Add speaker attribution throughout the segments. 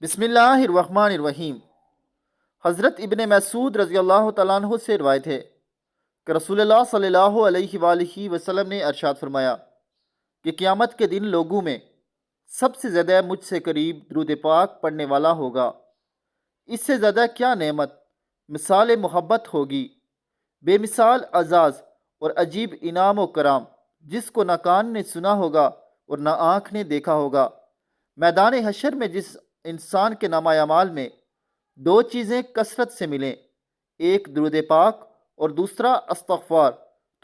Speaker 1: بسم اللہ الرحمن الرحیم۔ حضرت ابن مسعود رضی اللہ تعالیٰ عنہ سے روایت ہے کہ رسول اللہ صلی اللہ علیہ وآلہ وسلم نے ارشاد فرمایا کہ قیامت کے دن لوگوں میں سب سے زیادہ مجھ سے قریب درود پاک پڑھنے والا ہوگا۔ اس سے زیادہ کیا نعمت مثال محبت ہوگی، بے مثال اعزاز اور عجیب انعام و کرام، جس کو نہ کان نے سنا ہوگا اور نہ آنکھ نے دیکھا ہوگا۔ میدان حشر میں جس انسان کے نامہ اعمال میں دو چیزیں کثرت سے ملیں، ایک درود پاک اور دوسرا استغفار،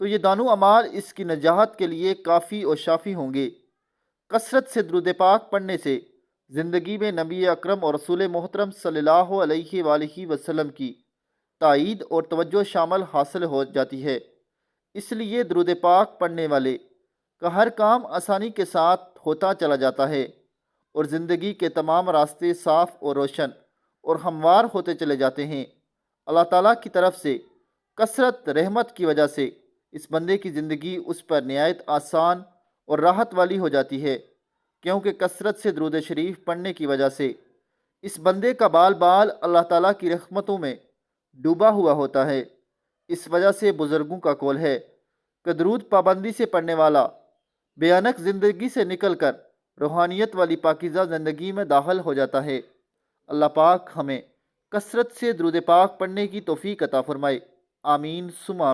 Speaker 1: تو یہ دونوں اعمال اس کی نجات کے لیے کافی اور شافی ہوں گے۔ کثرت سے درود پاک پڑھنے سے زندگی میں نبی اکرم اور رسول محترم صلی اللہ علیہ وآلہ وسلم کی تائید اور توجہ شامل حاصل ہو جاتی ہے۔ اس لیے درود پاک پڑھنے والے کا ہر کام آسانی کے ساتھ ہوتا چلا جاتا ہے اور زندگی کے تمام راستے صاف اور روشن اور ہموار ہوتے چلے جاتے ہیں۔ اللہ تعالیٰ کی طرف سے کثرت رحمت کی وجہ سے اس بندے کی زندگی اس پر نہایت آسان اور راحت والی ہو جاتی ہے، کیونکہ کثرت سے درود شریف پڑھنے کی وجہ سے اس بندے کا بال بال اللہ تعالیٰ کی رحمتوں میں ڈوبا ہوا ہوتا ہے۔ اس وجہ سے بزرگوں کا قول ہے کہ درود پابندی سے پڑھنے والا بھیانک زندگی سے نکل کر روحانیت والی پاکیزہ زندگی میں داخل ہو جاتا ہے۔ اللہ پاک ہمیں کثرت سے درود پاک پڑھنے کی توفیق عطا فرمائے، آمین ثم